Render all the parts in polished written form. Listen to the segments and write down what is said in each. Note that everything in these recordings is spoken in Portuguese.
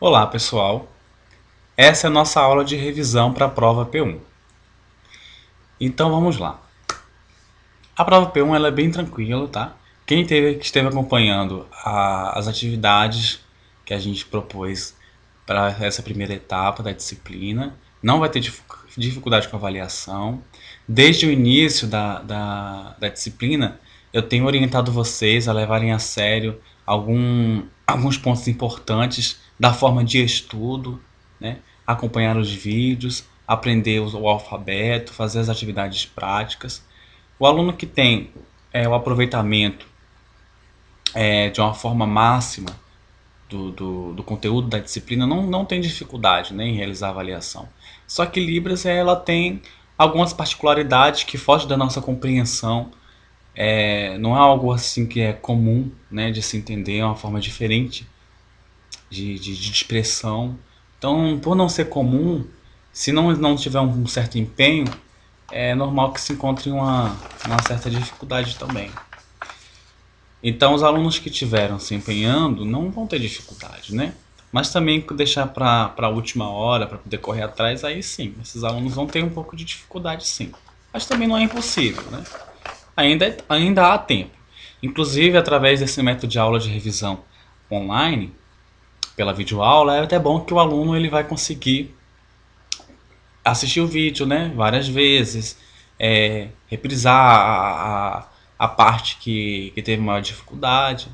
Olá, pessoal. Essa é a nossa aula de revisão para a prova P1. Então vamos lá. A prova P1 ela é bem tranquila, tá? Quem esteve acompanhando as atividades que a gente propôs para essa primeira etapa da disciplina não vai ter dificuldade com a avaliação. Desde o início da disciplina, eu tenho orientado vocês a levarem a sério alguns pontos importantes da forma de estudo, né? Acompanhar os vídeos, aprender o alfabeto, fazer as atividades práticas. O aluno que tem o aproveitamento de uma forma máxima do conteúdo da disciplina não tem dificuldade, né, em realizar a avaliação. Só que Libras ela tem algumas particularidades que fogem da nossa compreensão. Não é algo assim que é comum, né, de se entender, é uma forma diferente de expressão. Então, por não ser comum, se não tiver um certo empenho, é normal que se encontre uma certa dificuldade também. Então, os alunos que estiveram se empenhando não vão ter dificuldade, né? Mas também deixar para a última hora, para poder correr atrás, aí sim, esses alunos vão ter um pouco de dificuldade sim. Mas também não é impossível, né? Ainda há tempo. Inclusive, através desse método de aula de revisão online, pela videoaula, é até bom que o aluno ele vai conseguir assistir o vídeo, né, várias vezes, reprisar a parte que teve maior dificuldade.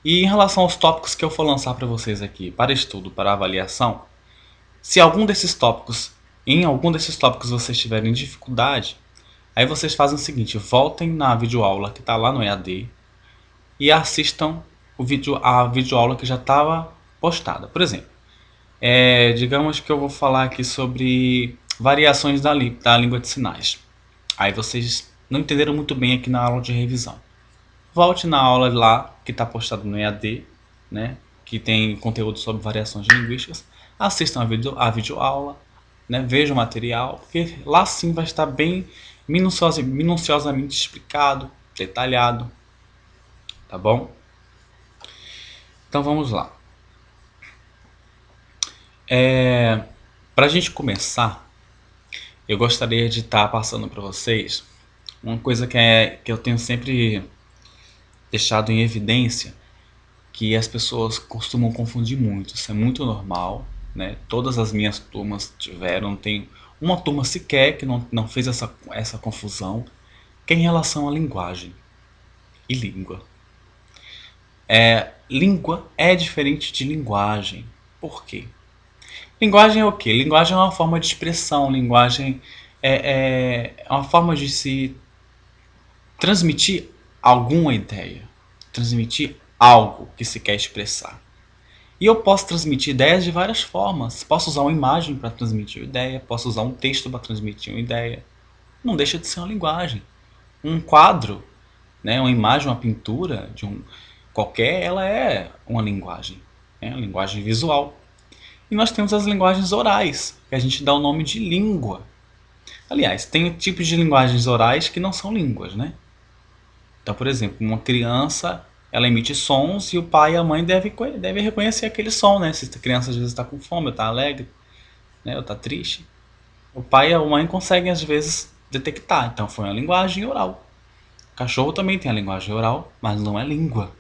E em relação aos tópicos que eu for lançar para vocês aqui, para estudo, para avaliação, se em algum desses tópicos vocês tiverem dificuldade, aí vocês fazem o seguinte, voltem na videoaula que está lá no EAD e assistam a videoaula que já estava postada. Por exemplo, digamos que eu vou falar aqui sobre variações da língua de sinais. Aí vocês não entenderam muito bem aqui na aula de revisão. Volte na aula lá que está postado no EAD, né, que tem conteúdo sobre variações linguísticas. Assistam a videoaula, né, vejam o material, porque lá sim vai estar bem minuciosamente explicado, detalhado, tá bom? Então vamos lá. Para a gente começar, eu gostaria de estar passando para vocês uma coisa que eu tenho sempre deixado em evidência, que as pessoas costumam confundir muito. Isso é muito normal, né? Todas as minhas turmas tiveram, tem uma turma sequer que não fez essa confusão, que é em relação à linguagem e língua. Língua é diferente de linguagem. Por quê? Linguagem é o quê? Linguagem é uma forma de expressão, linguagem é uma forma de se transmitir alguma ideia, transmitir algo que se quer expressar. E eu posso transmitir ideias de várias formas. Posso usar uma imagem para transmitir uma ideia, posso usar um texto para transmitir uma ideia. Não deixa de ser uma linguagem. Um quadro, né, uma imagem, uma pintura de qualquer, ela é uma linguagem, né, uma linguagem visual. E nós temos as linguagens orais, que a gente dá o nome de língua. Aliás, tem tipos de linguagens orais que não são línguas, né? Então, por exemplo, uma criança, ela emite sons e o pai e a mãe devem reconhecer aquele som, né? Se a criança às vezes está com fome, ou está alegre, né? Ou está triste. O pai e a mãe conseguem às vezes detectar. Então, foi uma linguagem oral. O cachorro também tem a linguagem oral, mas não é língua.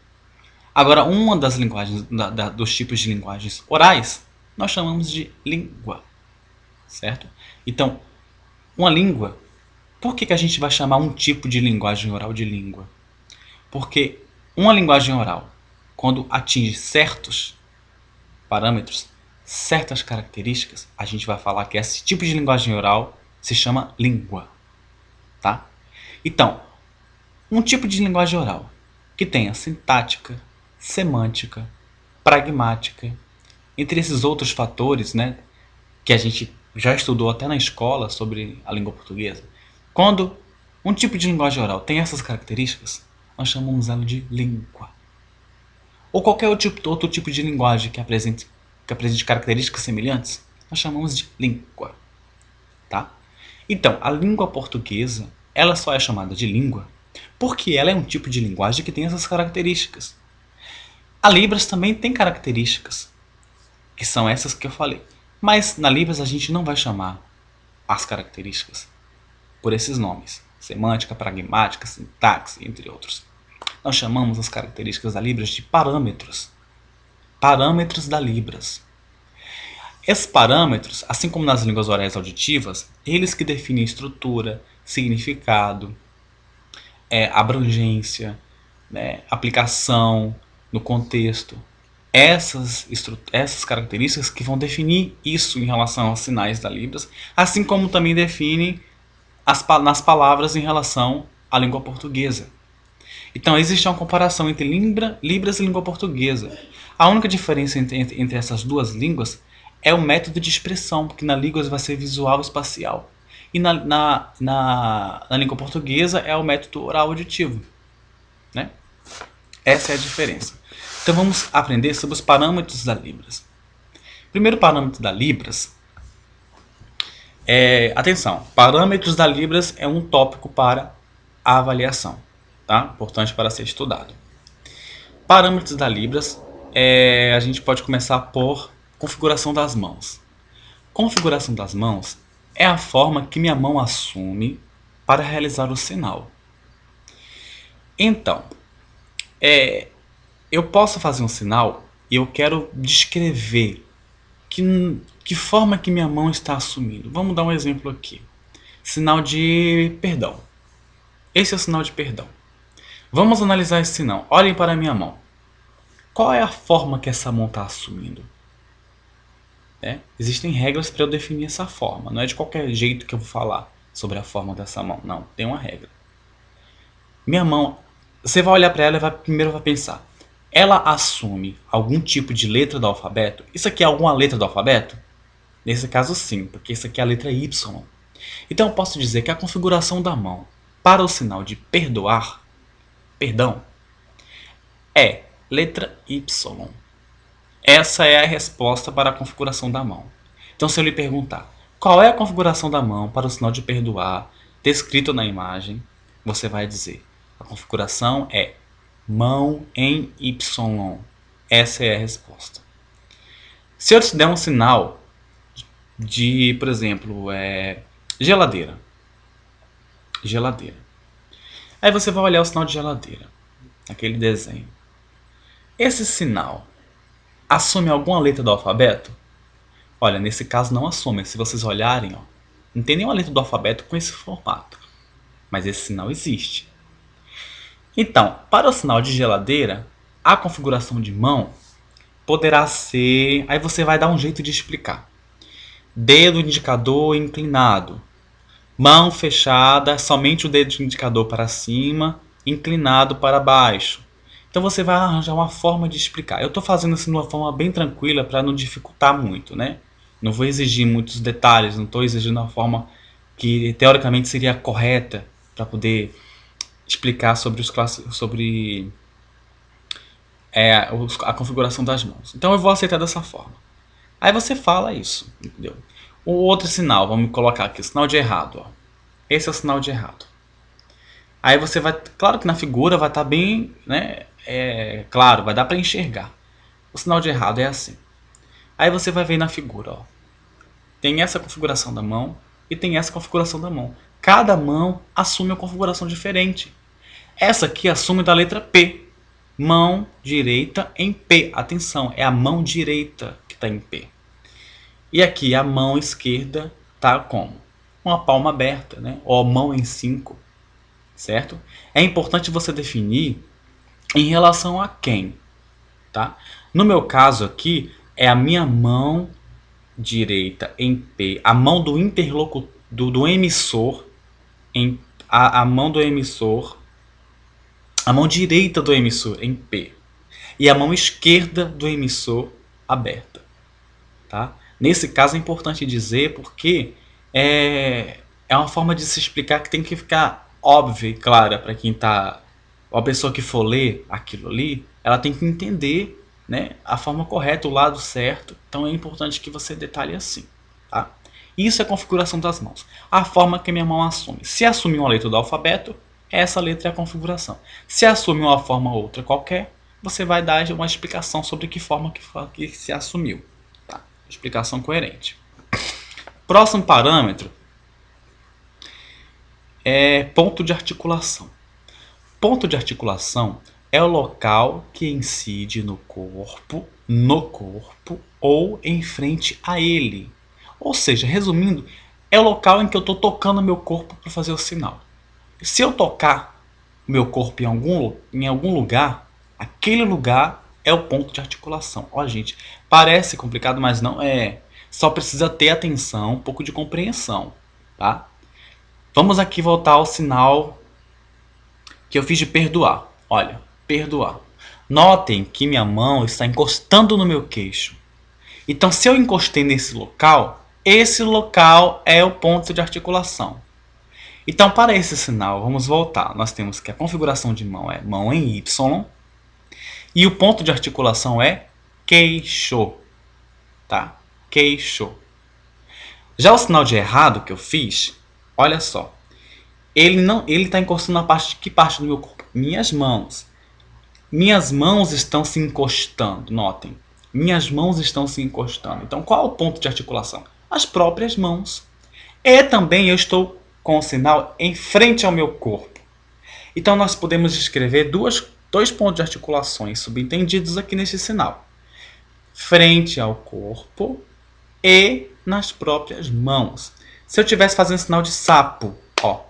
Agora, uma das linguagens, dos tipos de linguagens orais, nós chamamos de língua, certo? Então, uma língua, por que a gente vai chamar um tipo de linguagem oral de língua? Porque uma linguagem oral, quando atinge certos parâmetros, certas características, a gente vai falar que esse tipo de linguagem oral se chama língua, tá? Então, um tipo de linguagem oral que tenha sintática, semântica, pragmática, entre esses outros fatores, né, que a gente já estudou até na escola sobre a língua portuguesa. Quando um tipo de linguagem oral tem essas características, nós chamamos ela de língua. Ou qualquer outro tipo de linguagem que apresente características semelhantes, nós chamamos de língua. Tá? Então, a língua portuguesa, ela só é chamada de língua porque ela é um tipo de linguagem que tem essas características. A Libras também tem características. que são essas que eu falei. Mas na Libras a gente não vai chamar as características por esses nomes: semântica, pragmática, sintaxe, entre outros. Nós chamamos as características da Libras de parâmetros. Parâmetros da Libras. Esses parâmetros, assim como nas línguas orais auditivas, eles que definem estrutura, significado, abrangência, né, aplicação no contexto. Essas características que vão definir isso em relação aos sinais da Libras, assim como também definem nas palavras em relação à língua portuguesa. Então existe uma comparação entre Libras e língua portuguesa. A única diferença entre essas duas línguas é o método de expressão, porque na Libras vai ser visual e espacial. E na língua portuguesa é o método oral auditivo. Né? Essa é a diferença. Então vamos aprender sobre os parâmetros da Libras. O primeiro parâmetro da Libras atenção, parâmetros da Libras é um tópico para a avaliação, tá? Importante para ser estudado. Parâmetros da Libras, a gente pode começar por configuração das mãos. Configuração das mãos é a forma que minha mão assume para realizar o sinal. Então, eu posso fazer um sinal e eu quero descrever que forma que minha mão está assumindo. Vamos dar um exemplo aqui. Sinal de perdão. Esse é o sinal de perdão. Vamos analisar esse sinal. Olhem para a minha mão. Qual é a forma que essa mão está assumindo? Existem regras para eu definir essa forma. Não é de qualquer jeito que eu vou falar sobre a forma dessa mão. Não, tem uma regra. Minha mão, você vai olhar para ela e primeiro vai pensar: ela assume algum tipo de letra do alfabeto? Isso aqui é alguma letra do alfabeto? Nesse caso sim, porque isso aqui é a letra Y. Então eu posso dizer que a configuração da mão para o sinal de perdoar, perdão, é letra Y. Essa é a resposta para a configuração da mão. Então se eu lhe perguntar qual é a configuração da mão para o sinal de perdoar descrito na imagem, você vai dizer: a configuração é mão em Y. Essa é a resposta. Se eu te der um sinal de, por exemplo, geladeira. Geladeira. Aí você vai olhar o sinal de geladeira, aquele desenho. Esse sinal assume alguma letra do alfabeto? Olha, nesse caso não assume. Se vocês olharem, ó, não tem nenhuma letra do alfabeto com esse formato. Mas esse sinal existe. Então, para o sinal de geladeira, a configuração de mão poderá ser... Aí você vai dar um jeito de explicar. Dedo indicador inclinado. Mão fechada, somente o dedo indicador para cima, inclinado para baixo. Então você vai arranjar uma forma de explicar. Eu estou fazendo isso de uma forma bem tranquila para não dificultar muito, né? Não vou exigir muitos detalhes, não estou exigindo uma forma que teoricamente seria correta para poder explicar sobre a configuração das mãos. Então eu vou aceitar dessa forma. Aí você fala isso, entendeu? O outro sinal, vamos colocar aqui, o sinal de errado. Ó. Esse é o sinal de errado. Aí você vai, claro que na figura vai estar bem, né? Claro, vai dar para enxergar. O sinal de errado é assim. Aí você vai ver na figura, ó. Tem essa configuração da mão e tem essa configuração da mão. Cada mão assume uma configuração diferente. Essa aqui assume da letra P. Mão direita em P. Atenção, é a mão direita que está em P. E aqui a mão esquerda está como? Uma palma aberta, né? Ou mão em 5. Certo? É importante você definir em relação a quem. Tá? No meu caso aqui, é a minha mão direita em P. A mão do interlocutor, do emissor, a mão do emissor, a mão direita do emissor em P. E a mão esquerda do emissor aberta. Tá? Nesse caso é importante dizer porque é uma forma de se explicar que tem que ficar óbvia e clara para quem está... A pessoa que for ler aquilo ali, ela tem que entender, né, a forma correta, o lado certo. Então é importante que você detalhe assim. Tá? Isso é a configuração das mãos. A forma que a minha mão assume. Se assumir uma letra do alfabeto, essa letra é a configuração. Se assume uma forma ou outra qualquer, você vai dar uma explicação sobre que forma que se assumiu. Tá? Explicação coerente. Próximo parâmetro é ponto de articulação. Ponto de articulação é o local que incide no corpo ou em frente a ele. Ou seja, resumindo, é o local em que eu estou tocando meu corpo para fazer o sinal. Se eu tocar meu corpo em algum lugar, aquele lugar é o ponto de articulação. Ó, gente, parece complicado, mas não é. Só precisa ter atenção, um pouco de compreensão, tá? Vamos aqui voltar ao sinal que eu fiz de perdoar. Olha, perdoar. Notem que minha mão está encostando no meu queixo. Então, se eu encostei nesse local, esse local é o ponto de articulação. Então, para esse sinal, vamos voltar. Nós temos que a configuração de mão é mão em Y e o ponto de articulação é queixo. Tá? Queixo. Já o sinal de errado que eu fiz, olha só. Ele está encostando na parte de que parte do meu corpo? Minhas mãos. Minhas mãos estão se encostando, notem. Minhas mãos estão se encostando. Então, qual é o ponto de articulação? As próprias mãos. E também eu estou com o sinal em frente ao meu corpo. Então, nós podemos escrever dois pontos de articulações subentendidos aqui nesse sinal. Frente ao corpo e nas próprias mãos. Se eu estivesse fazendo sinal de sapo, ó,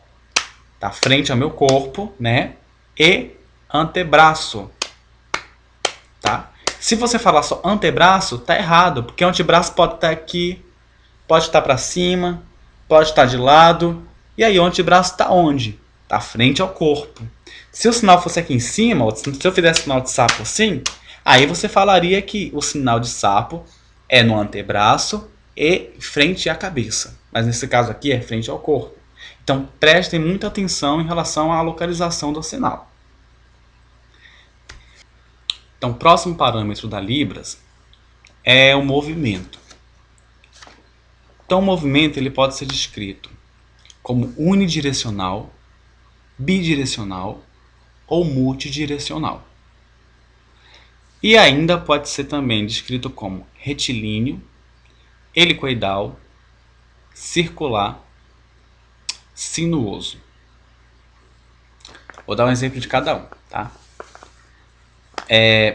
tá frente ao meu corpo, né? E antebraço, tá? Se você falar só antebraço, tá errado, porque o antebraço pode estar aqui, pode estar para cima, pode estar de lado. E aí o antebraço está onde? Tá frente ao corpo. Se o sinal fosse aqui em cima, ou se eu fizesse sinal de sapo assim, aí você falaria que o sinal de sapo é no antebraço e frente à cabeça. Mas nesse caso aqui é frente ao corpo. Então prestem muita atenção em relação à localização do sinal. Então, o próximo parâmetro da Libras é o movimento. Então, o movimento ele pode ser descrito como unidirecional, bidirecional ou multidirecional. E ainda pode ser também descrito como retilíneo, helicoidal, circular, sinuoso. Vou dar um exemplo de cada um, tá?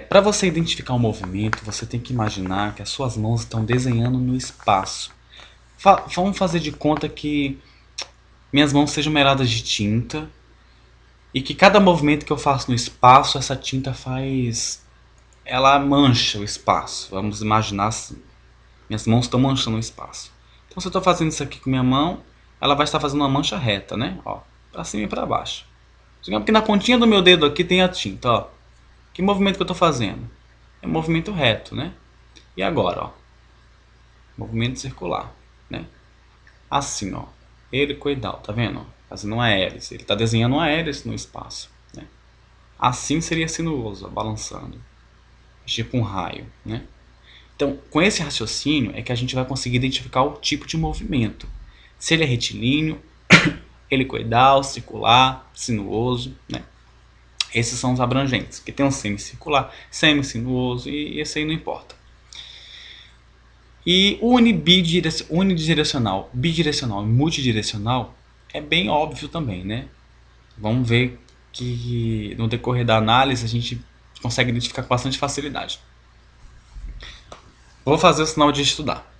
Para você identificar um movimento, você tem que imaginar que as suas mãos estão desenhando no espaço. Vamos fazer de conta que minhas mãos sejam meladas de tinta e que cada movimento que eu faço no espaço, essa tinta ela mancha o espaço. Vamos imaginar assim. Minhas mãos estão manchando o espaço. Então, se eu estou fazendo isso aqui com minha mão, ela vai estar fazendo uma mancha reta, né? Ó, para cima e para baixo. Digamos que na pontinha do meu dedo aqui tem a tinta, ó. Que movimento que eu estou fazendo? É um movimento reto, né? E agora, ó. Movimento circular, né? Assim, ó. Helicoidal, tá vendo? Fazendo uma hélice. Ele está desenhando uma hélice no espaço, né? Assim seria sinuoso, ó, balançando. Tipo um raio, né? Então, com esse raciocínio é que a gente vai conseguir identificar o tipo de movimento. Se ele é retilíneo, helicoidal, circular, sinuoso, né? Esses são os abrangentes, que tem um semicircular, semisinuoso e esse aí não importa. E unidirecional, bidirecional e multidirecional é bem óbvio também, né? Vamos ver que no decorrer da análise a gente consegue identificar com bastante facilidade. Vou fazer o sinal de estudar.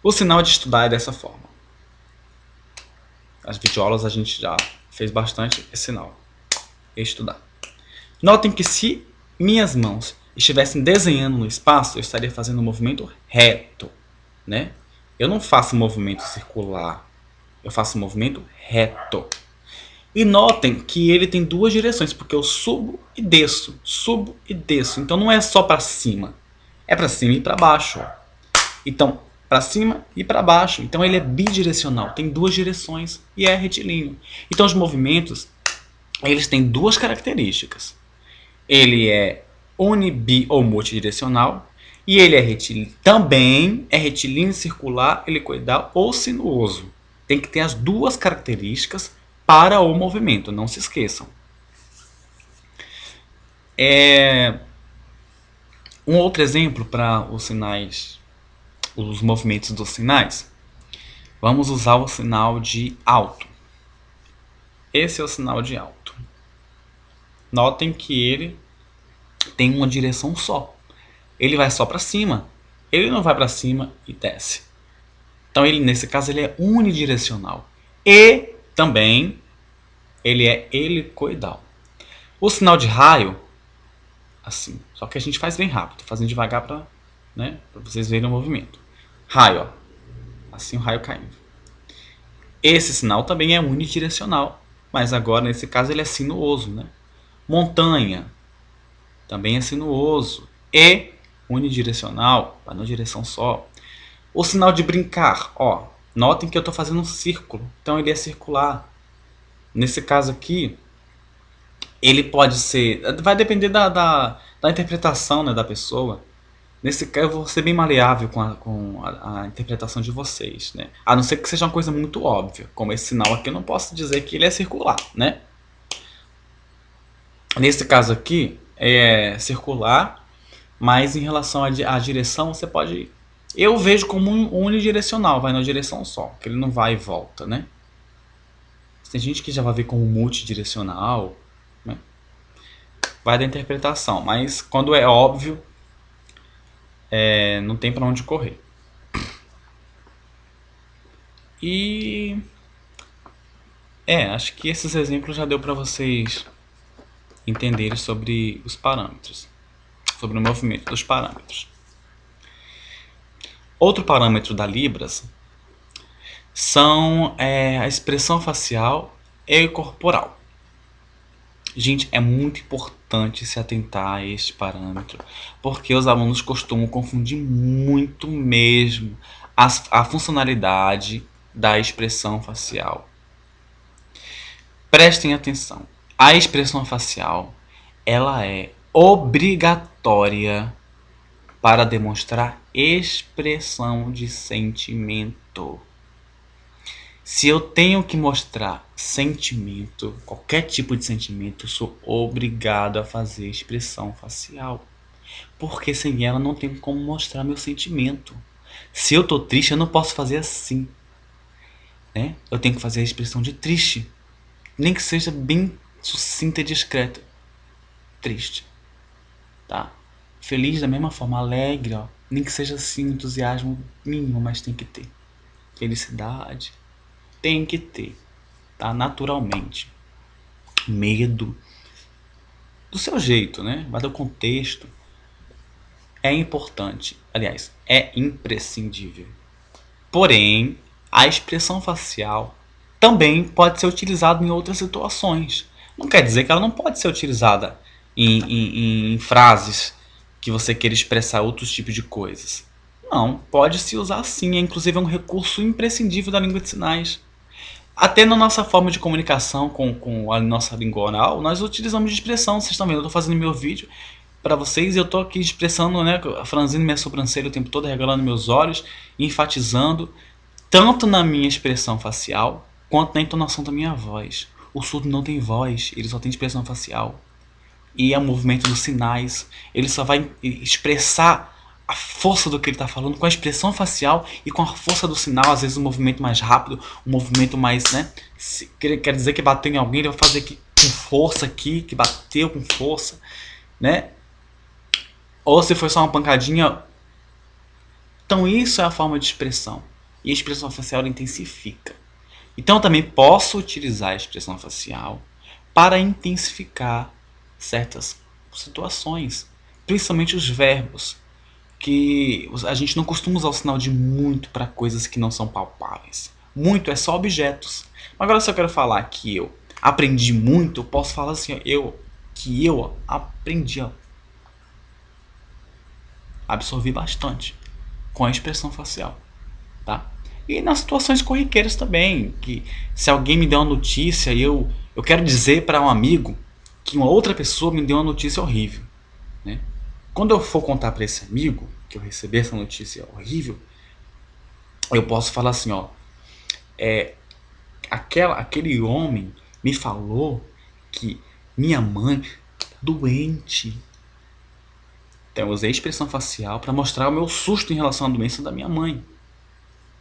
O sinal de estudar é dessa forma. As videoaulas a gente já fez bastante esse sinal. Estudar. Notem que se minhas mãos estivessem desenhando no espaço, eu estaria fazendo um movimento reto, né? Eu não faço um movimento circular, eu faço um movimento reto. E notem que ele tem duas direções, porque eu subo e desço, subo e desço. Então não é só para cima, é para cima e para baixo. Então, para cima e para baixo. Então ele é bidirecional, tem duas direções e é retilíneo. Então os movimentos, eles têm duas características. Ele é bi ou multidirecional e ele também é retilíneo, circular, helicoidal ou sinuoso. Tem que ter as duas características para o movimento, não se esqueçam. Um outro exemplo para os sinais os movimentos dos sinais, vamos usar o sinal de alto. Esse é o sinal de alto. Notem que ele tem uma direção só. Ele vai só para cima. Ele não vai para cima e desce. Então, nesse caso, ele é unidirecional. E também ele é helicoidal. O sinal de raio, assim, só que a gente faz bem rápido, fazendo devagar para, né, vocês verem o movimento. Raio, ó, assim o raio caindo. Esse sinal também é unidirecional, mas agora nesse caso ele é sinuoso, né? Montanha também é sinuoso e unidirecional, vai numa direção só. O sinal de brincar, ó, notem que eu estou fazendo um círculo, então ele é circular. Nesse caso aqui, ele pode ser, vai depender da interpretação, né, da pessoa. Nesse caso, eu vou ser bem maleável com a interpretação de vocês, né? A não ser que seja uma coisa muito óbvia, como esse sinal aqui, eu não posso dizer que ele é circular, né? Nesse caso aqui, é circular, mas em relação à direção, você pode... Eu vejo como um unidirecional, vai na direção só, que ele não vai e volta, né? Tem gente que já vai ver como multidirecional, né? Vai da interpretação, mas quando é óbvio, não tem para onde correr. E acho que esses exemplos já deu para vocês entenderem sobre os parâmetros, sobre o movimento dos parâmetros. Outro parâmetro da Libras são a expressão facial e corporal. Gente, é muito importante se atentar a este parâmetro, porque os alunos costumam confundir muito mesmo a funcionalidade da expressão facial. Prestem atenção. A expressão facial, ela é obrigatória para demonstrar expressão de sentimento. Se eu tenho que mostrar sentimento, qualquer tipo de sentimento, eu sou obrigado a fazer expressão facial. Porque sem ela não tem como mostrar meu sentimento. Se eu tô triste, eu não posso fazer assim, né? Eu tenho que fazer a expressão de triste. Nem que seja bem sucinta e discreta. Triste. Tá? Feliz da mesma forma, alegre, ó. Nem que seja assim, entusiasmo mínimo, mas tem que ter. Felicidade. Tem que ter. Tá? Naturalmente. Medo. Do seu jeito, né? Vai do contexto. É importante. Aliás, é imprescindível. Porém, a expressão facial também pode ser utilizada em outras situações. Não quer dizer que ela não pode ser utilizada em frases que você queira expressar outros tipos de coisas. Não, pode se usar sim, inclusive é um recurso imprescindível da língua de sinais. Até na nossa forma de comunicação com a nossa língua oral, nós utilizamos de expressão. Vocês estão vendo, eu estou fazendo meu vídeo para vocês e eu estou aqui expressando, né, franzindo minha sobrancelha o tempo todo, regalando meus olhos, enfatizando, tanto na minha expressão facial, quanto na entonação da minha voz. O surdo não tem voz, ele só tem expressão facial. E é o movimento dos sinais. Ele só vai expressar a força do que ele está falando com a expressão facial e com a força do sinal. Às vezes um movimento mais rápido, um movimento mais, né? Quer dizer que bateu em alguém, ele vai fazer aqui, com força aqui, que bateu com força, né? Ou se foi só uma pancadinha. Então isso é a forma de expressão. E a expressão facial intensifica. Então eu também posso utilizar a expressão facial para intensificar certas situações, principalmente os verbos, que a gente não costuma usar o sinal de muito para coisas que não são palpáveis. Muito é só objetos. Agora, se eu quero falar que eu aprendi muito, eu posso falar assim, eu aprendi, absorvi bastante com a expressão facial, tá? E nas situações corriqueiras também, que se alguém me deu uma notícia e eu quero dizer para um amigo que uma outra pessoa me deu uma notícia horrível, né? Quando eu for contar para esse amigo que eu recebi essa notícia horrível, eu posso falar assim, aquele homem me falou que minha mãe tá Então eu usei a expressão facial para mostrar o meu susto em relação à doença da minha mãe.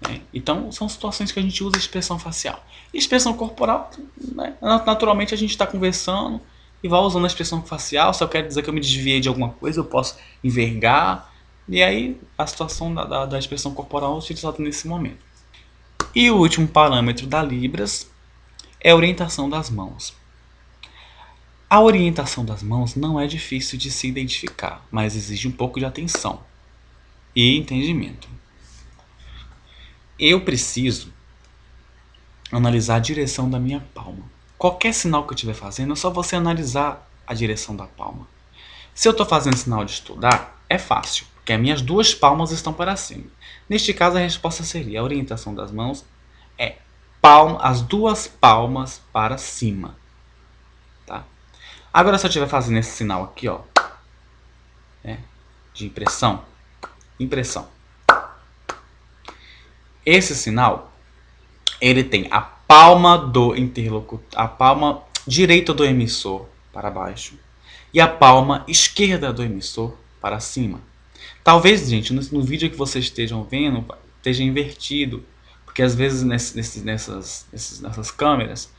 Né? Então são situações que a gente usa a expressão facial. E expressão corporal, né? Naturalmente a gente está conversando e vai usando a expressão facial. Se eu quero dizer que eu me desviei de alguma coisa, eu posso envergar. E aí a situação da expressão corporal é utilizada nesse momento. E o último parâmetro da Libras é a orientação das mãos. A orientação das mãos não é difícil de se identificar, mas exige um pouco de atenção e entendimento. Eu preciso analisar a direção da minha palma. Qualquer sinal que eu estiver fazendo, é só você analisar a direção da palma. Se eu estou fazendo sinal de estudar, é fácil, porque as minhas duas palmas estão para cima. Neste caso, a resposta seria: a orientação das mãos é as duas palmas para cima. Tá? Agora, se eu estiver fazendo esse sinal aqui, ó, né, de impressão, esse sinal, ele tem a palma do interlocutor, a palma direita do emissor para baixo e a palma esquerda do emissor para cima. Talvez, gente, no vídeo que vocês estejam vendo, esteja invertido, porque às vezes nessas câmeras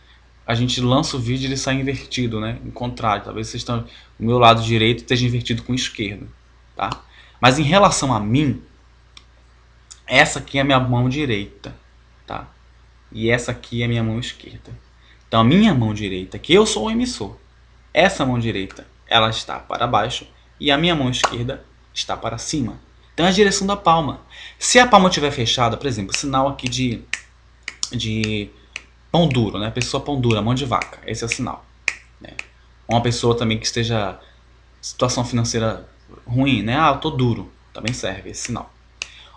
a gente lança o vídeo e ele sai invertido, né? Em contrário, talvez vocês estão o meu lado direito esteja invertido com o esquerdo, tá? Mas em relação a mim, essa aqui é a minha mão direita, tá? E essa aqui é a minha mão esquerda. Então a minha mão direita, que eu sou o emissor, essa mão direita, ela está para baixo e a minha mão esquerda está para cima. Então é a direção da palma. Se a palma estiver fechada, por exemplo, sinal aqui de pão duro, né? Pessoa pão dura, mão de vaca, esse é o sinal. Né? Uma pessoa também que esteja em situação financeira ruim, né? Ah, eu tô duro, também serve esse sinal.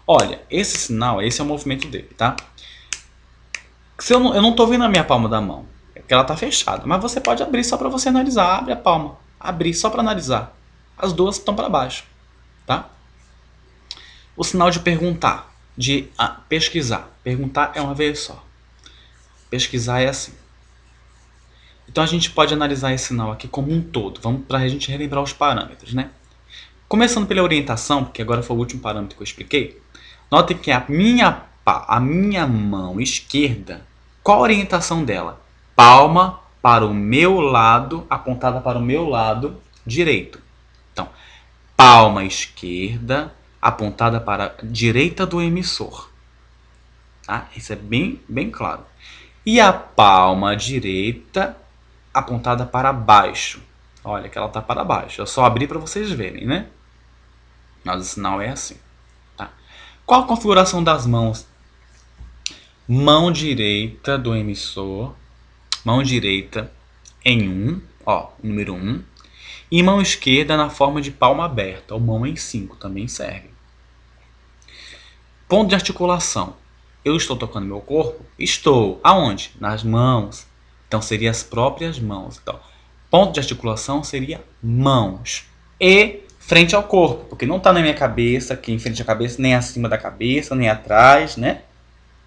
Olha, esse sinal, esse é o movimento dele, tá? Se eu não tô vendo a minha palma da mão, é porque ela tá fechada, mas você pode abrir só para você analisar, abre a palma, abrir só para analisar. As duas estão para baixo, tá? O sinal de perguntar, de pesquisar. Perguntar é uma vez só. Pesquisar é assim. Então a gente pode analisar esse sinal aqui como um todo. Vamos para a gente relembrar os parâmetros, né? Começando pela orientação, porque agora foi o último parâmetro que eu expliquei. Notem que a minha mão esquerda, qual a orientação dela? Palma para o meu lado, apontada para o meu lado direito. Então, palma esquerda apontada para a direita do emissor. Tá? Isso é bem claro. E a palma direita apontada para baixo. Olha que ela está para baixo. Eu só abri para vocês verem, né? Mas o sinal é assim. Tá? Qual a configuração das mãos? Mão direita do emissor. Mão direita em 1, ó, número 1. E mão esquerda na forma de palma aberta, ou mão em 5, também serve. Ponto de articulação. Eu estou tocando meu corpo? Estou. Aonde? Nas mãos. Então, seria as próprias mãos. Então, ponto de articulação seria mãos. E frente ao corpo, porque não está na minha cabeça, aqui em frente à cabeça, nem acima da cabeça, nem atrás, né?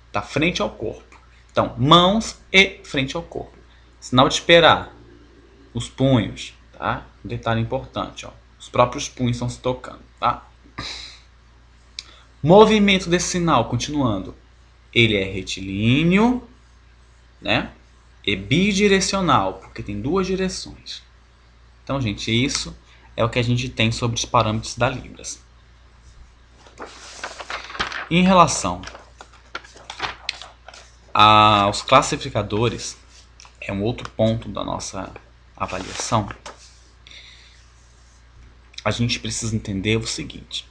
Está frente ao corpo. Então, mãos e frente ao corpo. Sinal de esperar. Os punhos, tá? Um detalhe importante, ó. Os próprios punhos estão se tocando, tá? Movimento desse sinal, continuando. Ele é retilíneo, né? E bidirecional, porque tem duas direções. Então, gente, isso é o que a gente tem sobre os parâmetros da Libras. Em relação aos classificadores, é um outro ponto da nossa avaliação. A gente precisa entender o seguinte.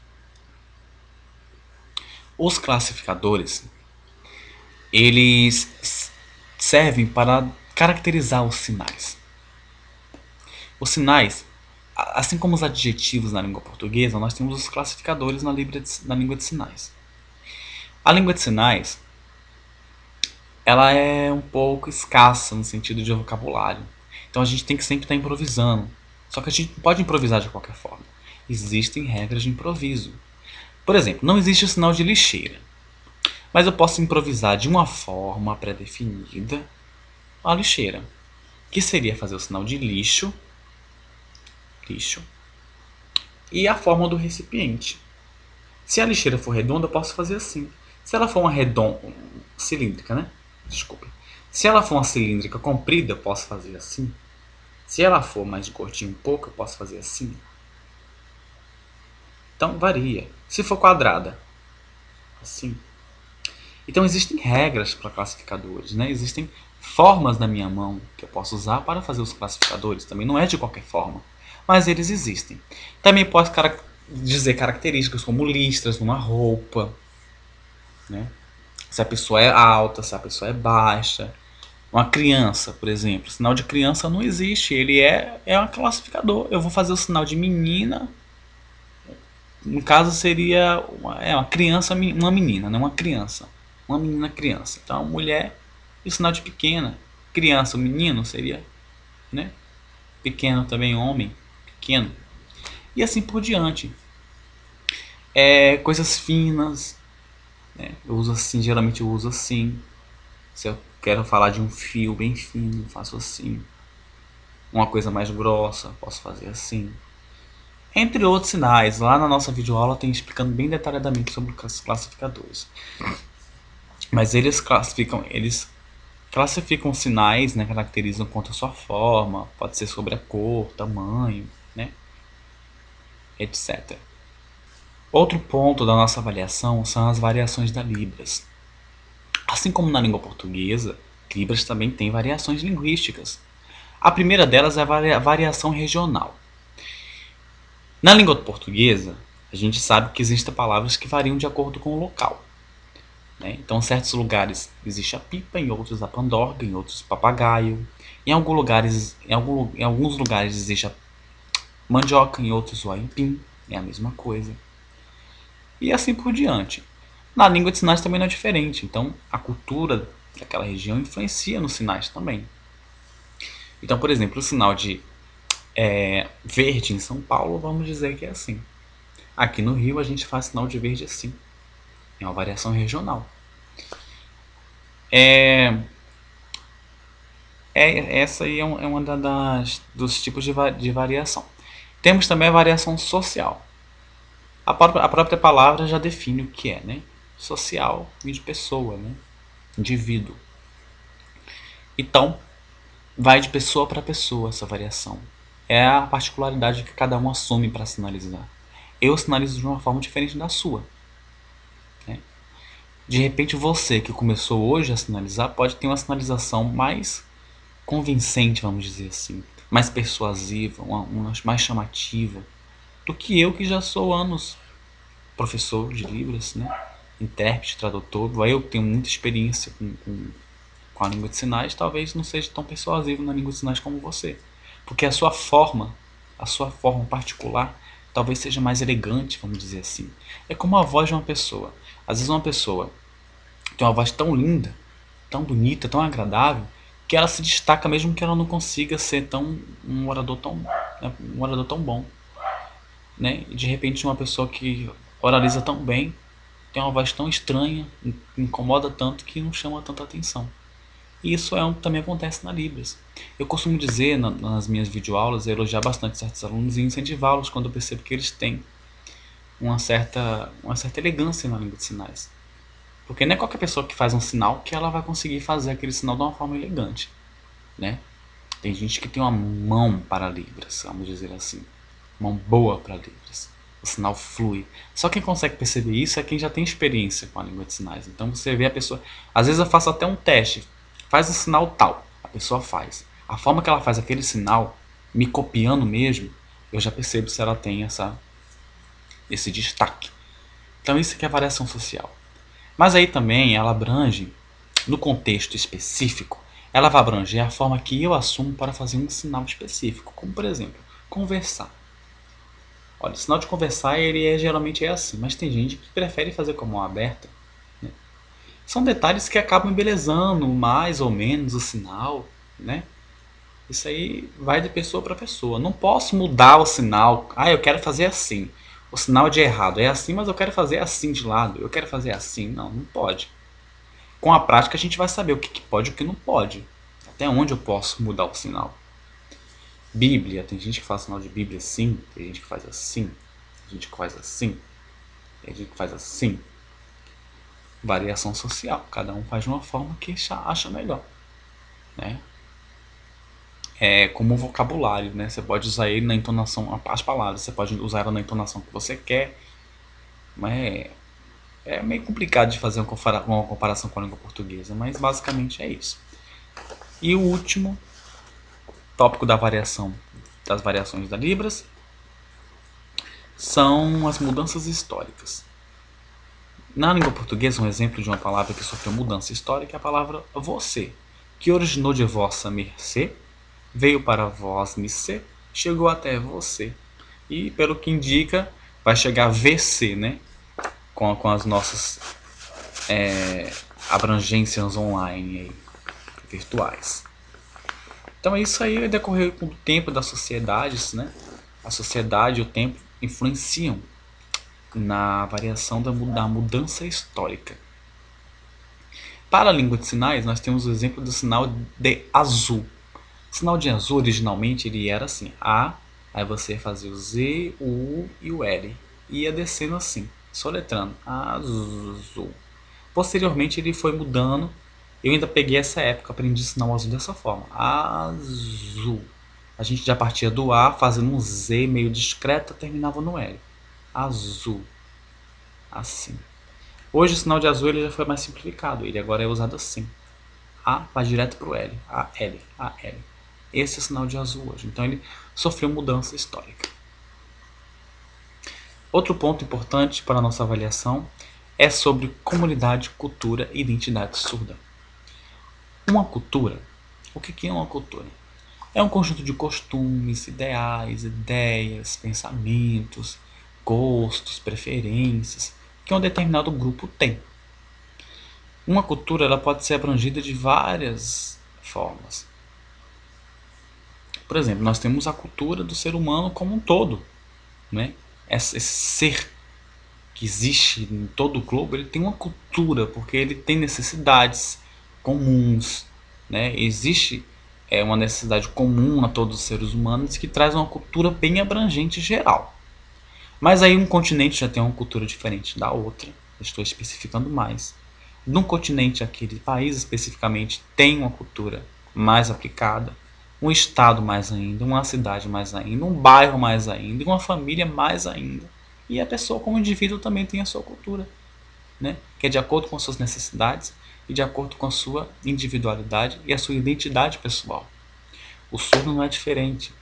Os classificadores, eles servem para caracterizar os sinais. Os sinais, assim como os adjetivos na língua portuguesa, nós temos os classificadores na língua de sinais. A língua de sinais, ela é um pouco escassa no sentido de vocabulário. Então a gente tem que sempre estar improvisando. Só que a gente não pode improvisar de qualquer forma. Existem regras de improviso. Por exemplo, não existe o sinal de lixeira. Mas eu posso improvisar de uma forma pré-definida a lixeira. Que seria fazer o sinal de lixo, e a forma do recipiente. Se a lixeira for redonda, eu posso fazer assim. Se ela for uma redonda, cilíndrica, né? Desculpe. Se ela for uma cilíndrica comprida, eu posso fazer assim. Se ela for mais gordinha um pouco, eu posso fazer assim. Então varia. Se for quadrada, assim. Então existem regras para classificadores, né? Existem formas na minha mão que eu posso usar para fazer os classificadores. Também não é de qualquer forma, mas eles existem. Também posso dizer características como listras numa roupa, né? Se a pessoa é alta, se a pessoa é baixa. Uma criança, por exemplo, o sinal de criança não existe, ele é um classificador. Eu vou fazer o sinal de menina, no caso seria uma criança, uma menina, não uma criança. Uma menina criança. Então, mulher e o sinal de pequena. Criança, o menino seria, né? Pequeno também, homem, pequeno. E assim por diante. Coisas finas, né? Eu uso assim, geralmente eu uso assim. Se eu quero falar de um fio bem fino, faço assim. Uma coisa mais grossa, posso fazer assim. Entre outros sinais, lá na nossa videoaula tem explicando bem detalhadamente sobre os classificadores. Mas eles classificam sinais, né, caracterizam quanto a sua forma, pode ser sobre a cor, tamanho, né, etc. Outro ponto da nossa avaliação são as variações da Libras. Assim como na língua portuguesa, Libras também tem variações linguísticas. A primeira delas é a variação regional. Na língua portuguesa, a gente sabe que existem palavras que variam de acordo com o local. Né? Então, em certos lugares existe a pipa, em outros a pandorga, em outros o papagaio. Em alguns lugares existe a mandioca, em outros o aipim, é a mesma coisa. E assim por diante. Na língua de sinais também não é diferente, então a cultura daquela região influencia nos sinais também. Então, por exemplo, o sinal de verde em São Paulo, vamos dizer que é assim. Aqui no Rio a gente faz sinal de verde assim. É uma variação regional. Essa aí é uma dos tipos de variação. Temos também a variação social. A própria palavra já define o que é, né? Social e de pessoa, né? Indivíduo. Então, vai de pessoa para pessoa essa variação. É a particularidade que cada um assume para sinalizar. Eu sinalizo de uma forma diferente da sua. Né? De repente, você que começou hoje a sinalizar pode ter uma sinalização mais convincente, vamos dizer assim, mais persuasiva, uma mais chamativa do que eu que já sou anos professor de Libras, né? Intérprete, tradutor. Eu tenho muita experiência com a língua de sinais, talvez não seja tão persuasivo na língua de sinais como você, porque a sua forma particular, talvez seja mais elegante, vamos dizer assim. É como a voz de uma pessoa. Às vezes uma pessoa tem uma voz tão linda, tão bonita, tão agradável, que ela se destaca mesmo que ela não consiga ser um orador tão, né, um orador tão bom, né? E de repente uma pessoa que oraliza tão bem tem uma voz tão estranha, incomoda tanto que não chama tanta atenção. E isso também acontece na Libras. Eu costumo dizer nas minhas videoaulas, elogiar bastante certos alunos e incentivá-los quando eu percebo que eles têm uma certa elegância na língua de sinais. Porque não é qualquer pessoa que faz um sinal que ela vai conseguir fazer aquele sinal de uma forma elegante, né? Tem gente que tem uma mão para Libras, vamos dizer assim. Mão boa para Libras. O sinal flui. Só quem consegue perceber isso é quem já tem experiência com a língua de sinais. Então você vê a pessoa. Às vezes eu faço até um teste. Faz um sinal tal. A pessoa faz. A forma que ela faz aquele sinal, me copiando mesmo, eu já percebo se ela tem esse destaque. Então isso aqui é variação social. Mas aí também ela abrange, no contexto específico, ela vai abranger a forma que eu assumo para fazer um sinal específico. Como, por exemplo, conversar. Olha, o sinal de conversar geralmente é assim, mas tem gente que prefere fazer com a mão aberta. Né? São detalhes que acabam embelezando mais ou menos o sinal, né? Isso aí vai de pessoa para pessoa. Não posso mudar o sinal. Eu quero fazer assim. O sinal de errado é assim, mas eu quero fazer assim de lado. Eu quero fazer assim. Não, não pode. Com a prática a gente vai saber o que pode e o que não pode. Até onde eu posso mudar o sinal. Bíblia, tem gente que faz sinal de Bíblia assim, tem gente que faz assim. gente que faz assim, tem gente que faz assim. Variação social, cada um faz de uma forma que acha melhor, né? É como um vocabulário, né? Você pode usar ele na entonação, as palavras, você pode usar ela na entonação que você quer, mas é meio complicado de fazer uma comparação com a língua portuguesa, mas basicamente é isso. E o último tópico das variações da Libras, são as mudanças históricas. Na língua portuguesa, um exemplo de uma palavra que sofreu mudança histórica é a palavra você, que originou de vossa mercê, veio para vós mercê, chegou até você. E, pelo que indica, vai chegar a VC, né? Com as nossas abrangências online aí, virtuais. Então isso aí decorreu com o tempo das sociedades, né? A sociedade e o tempo influenciam na variação da mudança histórica. Para a língua de sinais, nós temos o exemplo do sinal de azul. O sinal de azul, originalmente, ele era assim, A, aí você fazia o Z, o U e o L. E ia descendo assim, soletrando, azul. Posteriormente ele foi mudando, eu ainda peguei essa época, aprendi sinal azul dessa forma, azul. A gente já partia do A, fazendo um Z meio discreto, terminava no L. Azul. Assim. Hoje o sinal de azul ele já foi mais simplificado, ele agora é usado assim. A vai direto para o L, A, L, A, L. Esse é o sinal de azul hoje, então ele sofreu mudança histórica. Outro ponto importante para a nossa avaliação é sobre comunidade, cultura e identidade surda. Uma cultura, o que é uma cultura? É um conjunto de costumes, ideais, ideias, pensamentos, gostos, preferências que um determinado grupo tem. Uma cultura ela pode ser abrangida de várias formas. Por exemplo, nós temos a cultura do ser humano como um todo, né? Esse ser que existe em todo o globo, ele tem uma cultura, porque ele tem necessidades comuns, né? Existe uma necessidade comum a todos os seres humanos que traz uma cultura bem abrangente e geral. Mas aí um continente já tem uma cultura diferente da outra, estou especificando mais. Num continente, aquele país especificamente tem uma cultura mais aplicada, um estado mais ainda, uma cidade mais ainda, um bairro mais ainda, uma família mais ainda. E a pessoa como indivíduo também tem a sua cultura, né? Que é de acordo com as suas necessidades e de acordo com a sua individualidade e a sua identidade pessoal. O surdo não é diferente.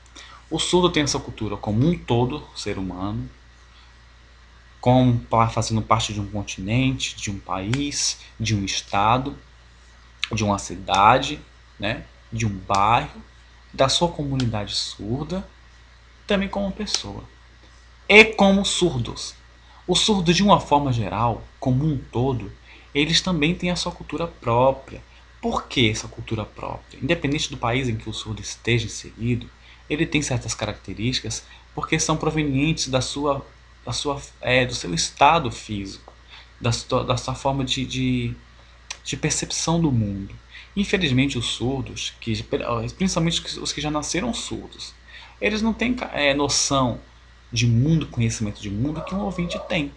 O surdo tem essa cultura como um todo, ser humano, como fazendo parte de um continente, de um país, de um estado, de uma cidade, né? De um bairro, da sua comunidade surda, também como pessoa. E como surdos. Os surdos, de uma forma geral, como um todo, eles também têm a sua cultura própria. Por que essa cultura própria? Independente do país em que o surdo esteja inserido, ele tem certas características porque são provenientes do seu estado físico, da sua forma de percepção do mundo. Infelizmente, os surdos, principalmente os que já nasceram surdos, eles não têm noção de mundo, conhecimento de mundo que um ouvinte tem,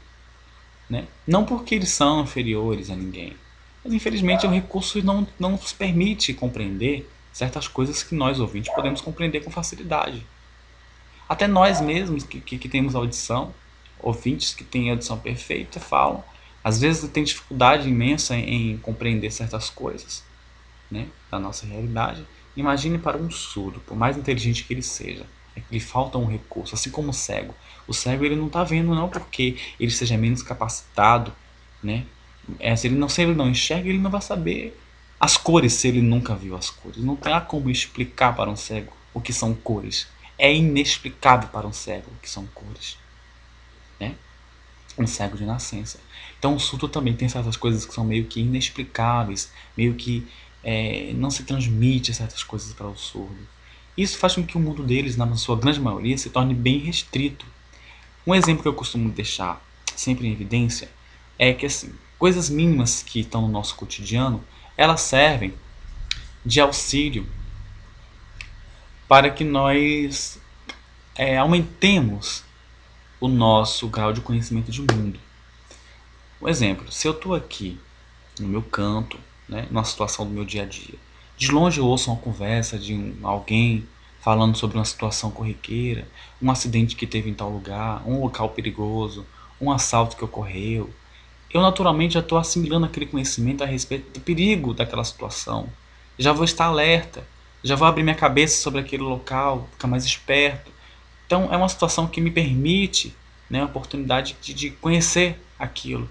né? Não porque eles são inferiores a ninguém, mas infelizmente o recurso não nos permite compreender certas coisas que nós ouvintes podemos compreender com facilidade. Até nós mesmos que temos audição, ouvintes que têm audição perfeita, falam. Às vezes tem dificuldade imensa em compreender certas coisas, né, da nossa realidade. Imagine para um surdo, por mais inteligente que ele seja, é que lhe falta um recurso, assim como o cego. O cego ele não está vendo não porque ele seja menos capacitado, né? Se ele não enxerga, ele não vai saber as cores se ele nunca viu as cores. Não tem como explicar para um cego o que são cores. É inexplicável para um cego o que são cores, né? Um cego de nascença. Então o surdo também tem certas coisas que são meio que inexplicáveis, meio que não se transmite certas coisas para o surdo. Isso faz com que o mundo deles, na sua grande maioria, se torne bem restrito. Um exemplo que eu costumo deixar sempre em evidência é que assim, coisas mínimas que estão no nosso cotidiano, elas servem de auxílio para que nós aumentemos o nosso grau de conhecimento de mundo. Um exemplo, se eu estou aqui no meu canto, né, numa situação do meu dia a dia, de longe eu ouço uma conversa de alguém falando sobre uma situação corriqueira, um acidente que teve em tal lugar, um local perigoso, um assalto que ocorreu, eu naturalmente já estou assimilando aquele conhecimento a respeito do perigo daquela situação. Já vou estar alerta, já vou abrir minha cabeça sobre aquele local, ficar mais esperto. Então é uma situação que me permite, né, a oportunidade de conhecer aquilo.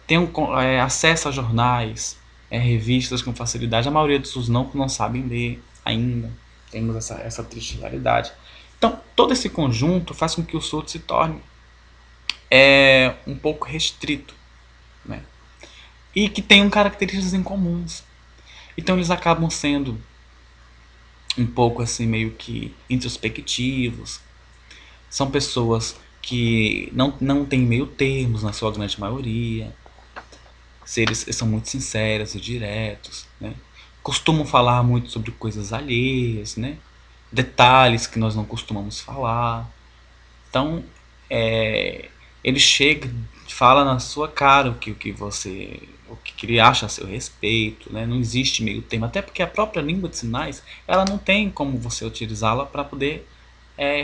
Tenho acesso a jornais, revistas com facilidade. A maioria dos estudos não sabem ler ainda. Temos essa triste realidade. Então, todo esse conjunto faz com que o surdo se torne um pouco restrito, né? E que tenham características em comuns. Então, eles acabam sendo um pouco assim, meio que introspectivos. São pessoas que não têm meio termos na sua grande maioria. Eles são muito sinceros e diretos, né? Costumam falar muito sobre coisas alheias, né? Detalhes que nós não costumamos falar. Então, ele chega, fala na sua cara o que ele acha a seu respeito, né? Não existe meio termo, até porque a própria língua de sinais, ela não tem como você utilizá-la para poder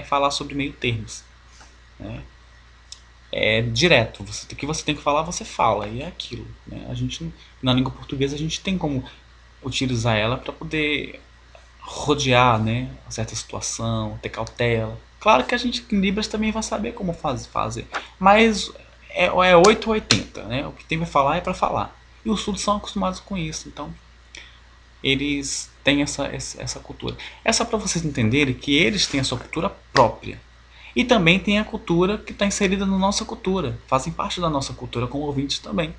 falar sobre meio termos, né? É direto, o que você tem que falar, você fala, e é aquilo, né? A gente, na língua portuguesa, a gente tem como utilizar ela para poder rodear, né, uma certa situação, ter cautela. Claro que a gente em Libras também vai saber como fazer, mas é 8 ou 80, né? O que tem para falar é para falar. E os surdos são acostumados com isso, então eles têm essa cultura. É só para vocês entenderem que eles têm a sua cultura própria. E também tem a cultura que está inserida na nossa cultura. Fazem parte da nossa cultura como ouvintes também.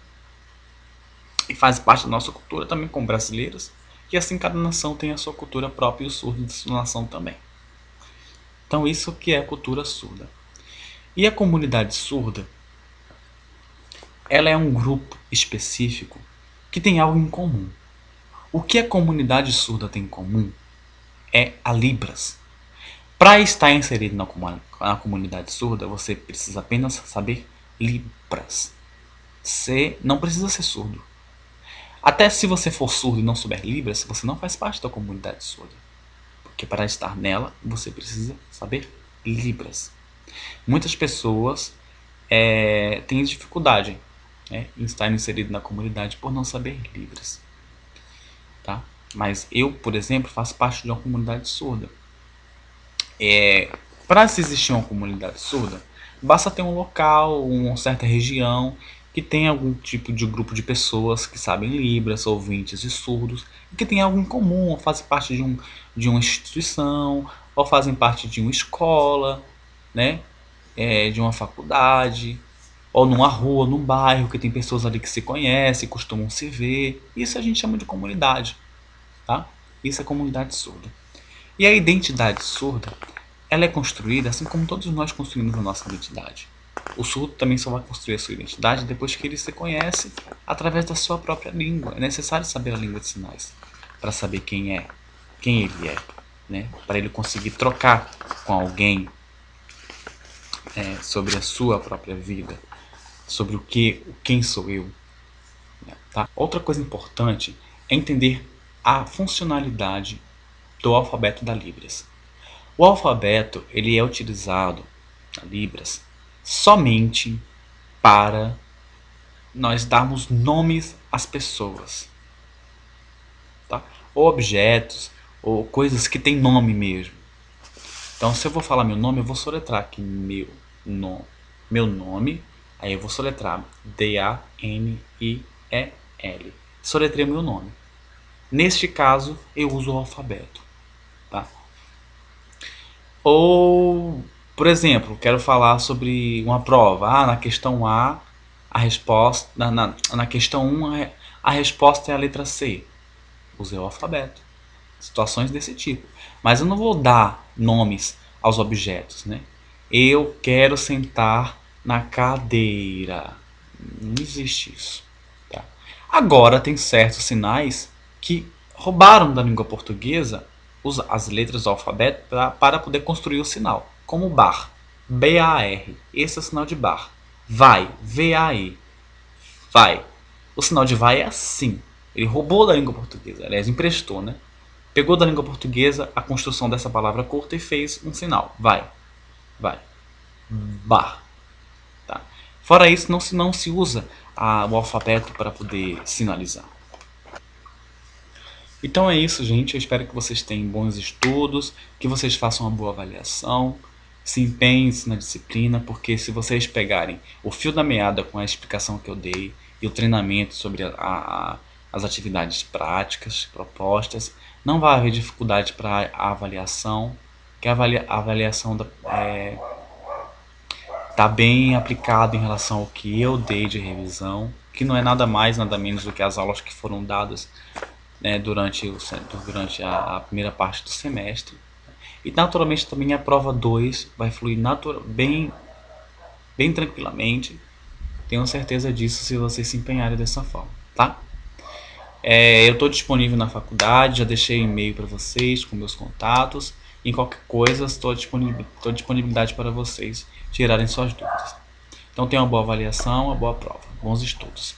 E fazem parte da nossa cultura também como brasileiros. E assim cada nação tem a sua cultura própria e os surdos de sua nação também. Então isso que é a cultura surda. E a comunidade surda, ela é um grupo específico que tem algo em comum. O que a comunidade surda tem em comum é a Libras. Para estar inserido na comunidade surda, você precisa apenas saber Libras. Você não precisa ser surdo. Até se você for surdo e não souber Libras, você não faz parte da comunidade surda. Porque para estar nela, você precisa saber Libras. Muitas pessoas têm dificuldade, né, em estar inserido na comunidade por não saber Libras. Tá? Mas eu, por exemplo, faço parte de uma comunidade surda. Para se existir uma comunidade surda, basta ter um local, uma certa região que tem algum tipo de grupo de pessoas que sabem Libras, ouvintes e surdos, e que tem algo em comum, ou fazem parte de uma instituição, ou fazem parte de uma escola, né? De uma faculdade, ou numa rua, num bairro, que tem pessoas ali que se conhecem, costumam se ver. Isso a gente chama de comunidade, tá? Isso é comunidade surda. E a identidade surda, ela é construída assim como todos nós construímos a nossa identidade. O surdo também só vai construir a sua identidade depois que ele se conhece através da sua própria língua. É necessário saber a língua de sinais para saber quem ele é, né? Para ele conseguir trocar com alguém sobre a sua própria vida, sobre quem sou eu. Né? Tá? Outra coisa importante é entender a funcionalidade do alfabeto da Libras. O alfabeto ele é utilizado na Libras somente para nós darmos nomes às pessoas, tá? Ou objetos, ou coisas que têm nome mesmo. Então, se eu vou falar meu nome, eu vou soletrar aqui meu nome, aí eu vou soletrar D-A-N-I-E-L. Soletrei meu nome. Neste caso, eu uso o alfabeto, tá? Ou, por exemplo, quero falar sobre uma prova. Na questão A, a resposta. Na questão 1, a resposta é a letra C. Usei o alfabeto. Situações desse tipo. Mas eu não vou dar nomes aos objetos, né? Eu quero sentar na cadeira. Não existe isso. Tá? Agora, tem certos sinais que roubaram da língua portuguesa as letras do alfabeto para poder construir o sinal, como bar. B-A-R. Esse é o sinal de bar. Vai, V-A-I. Vai. O sinal de vai é assim. Ele roubou da língua portuguesa. Aliás, emprestou, né? Pegou da língua portuguesa a construção dessa palavra curta e fez um sinal. Vai. Vai. Bar. Tá? Fora isso, não se usa o alfabeto para poder sinalizar. Então é isso, gente. Eu espero que vocês tenham bons estudos, que vocês façam uma boa avaliação, se empenhem na disciplina, porque se vocês pegarem o fio da meada com a explicação que eu dei e o treinamento sobre as atividades práticas propostas, não vai haver dificuldade para a avaliação, que a avaliação está bem aplicado em relação ao que eu dei de revisão, que não é nada mais, nada menos do que as aulas que foram dadas, né, durante a primeira parte do semestre. E naturalmente também a prova 2 vai fluir bem tranquilamente. Tenho certeza disso se vocês se empenharem dessa forma, tá? Eu estou disponível na faculdade, já deixei e-mail para vocês com meus contatos. Em qualquer coisa, estou disponibilidade para vocês tirarem suas dúvidas. Então tenha uma boa avaliação, uma boa prova. Bons estudos.